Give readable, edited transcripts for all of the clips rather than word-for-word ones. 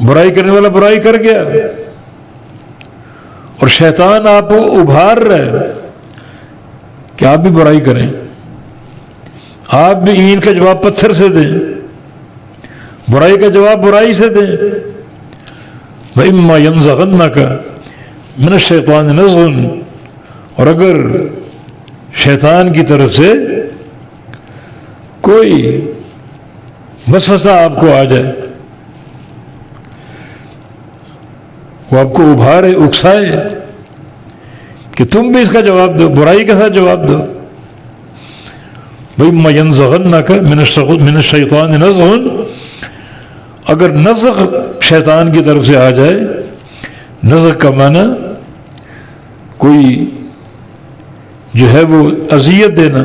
برائی کرنے والا برائی کر گیا، اور شیطان آپ کو ابھار رہا ہے کہ آپ بھی برائی کریں، آپ بھی اینٹ کا جواب پتھر سے دیں، برائی کا جواب برائی سے دیں۔ وَإِمَّا يَنزَغَنَّكَ مِنَ الشَّيْطَانِ نَزْغٌ، اور اگر شیطان کی طرف سے کوئی وسوسہ آپ کو آ جائے، وہ آپ کو ابھارے، اکسائے کہ تم بھی اس کا جواب دو، برائی کے ساتھ جواب دو۔ وَإِمَّا يَنزَغَنَّكَ مِنَ الشَّيْطَانِ نَزْغٌ، اگر نزغ شیطان کی طرف سے آ جائے، نزغ کا معنی کوئی جو ہے وہ اذیت دینا،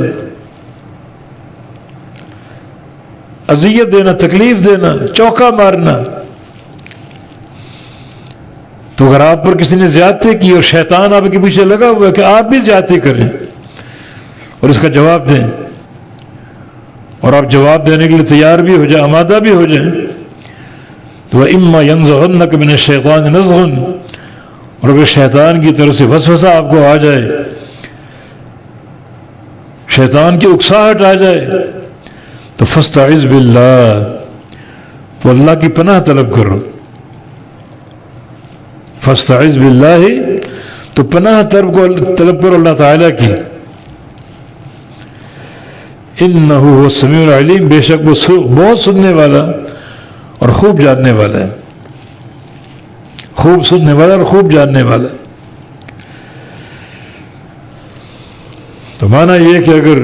تکلیف دینا، چوکا مارنا۔ تو اگر آپ پر کسی نے زیادتی کی اور شیطان آپ کے پیچھے لگا ہوا ہے کہ آپ بھی زیادتی کریں اور اس کا جواب دیں، اور آپ جواب دینے کے لیے تیار بھی ہو جائیں، آمادہ بھی ہو جائیں، تو وَإِمَّا يَنزَغَنَّكَ مِنَ الشَّيْطَانِ نَزْغٌ، اور اگر شیطان کی طرف سے وسوسہ آپ کو آ جائے، شیطان کی اکساہٹ آ جائے، تو فَاسْتَعِذْ بِاللَّهِ، تو اللہ کی پناہ طلب کرو۔ فَاسْتَعِذْ بِاللَّهِ، تو پناہ طلب کرو اللہ تعالیٰ کی۔ إِنَّهُ هُوَ السَّمِيعُ الْعَلِيمُ، بے شک وہ بہت سننے والا اور خوب جاننے والا ہے، خوب سننے والا اور خوب جاننے والا ہے۔ تو معنی یہ کہ اگر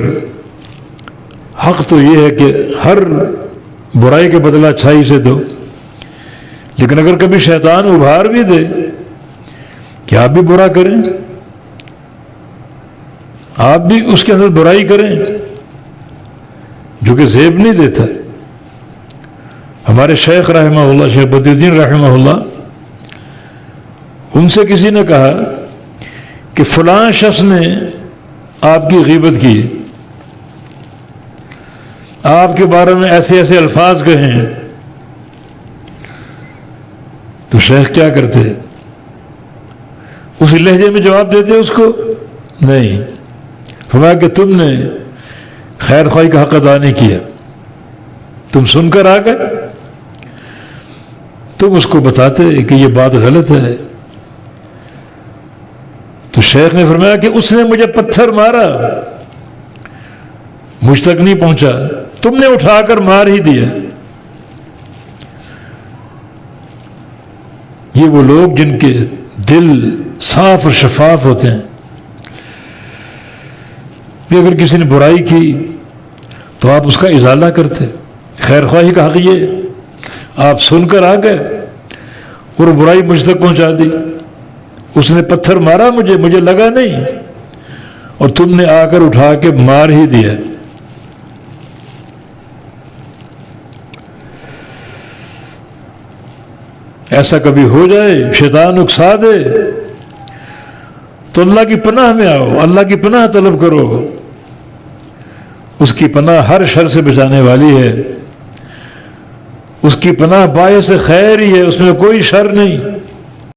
حق تو یہ ہے کہ ہر برائی کے بدلہ اچھائی سے دو، لیکن اگر کبھی شیطان ابھار بھی دے کہ آپ بھی برا کریں، آپ بھی اس کے ساتھ برائی کریں، جو کہ زیب نہیں دیتا۔ ہمارے شیخ رحمہ اللہ، شیخ بدر الدین رحمہ اللہ، ان سے کسی نے کہا کہ فلاں شخص نے آپ کی غیبت کی، آپ کے بارے میں ایسے ایسے الفاظ کہیں، تو شیخ کیا کرتے؟ اسی لہجے میں جواب دیتے اس کو؟ نہیں، فرمایا کہ تم نے خیر خواہی کا حق ادا نہیں کیا، تم سن کر آ گئے، تم اس کو بتاتے کہ یہ بات غلط ہے۔ تو شیخ نے فرمایا کہ اس نے مجھے پتھر مارا، مجھ تک نہیں پہنچا، تم نے اٹھا کر مار ہی دیا۔ یہ وہ لوگ جن کے دل صاف اور شفاف ہوتے ہیں، کہ اگر کسی نے برائی کی تو آپ اس کا ازالہ کرتے، خیر خواہی کا حق یہ، آپ سن کر آ گئے اور برائی مجھ تک پہنچا دی، اس نے پتھر مارا مجھے لگا نہیں، اور تم نے آ کر اٹھا کے مار ہی دیا۔ ایسا کبھی ہو جائے، شیطان اکسا دے، تو اللہ کی پناہ میں آؤ، اللہ کی پناہ طلب کرو، اس کی پناہ ہر شر سے بچانے والی ہے، اس کی پناہ باعث خیر ہی ہے، اس میں کوئی شر نہیں۔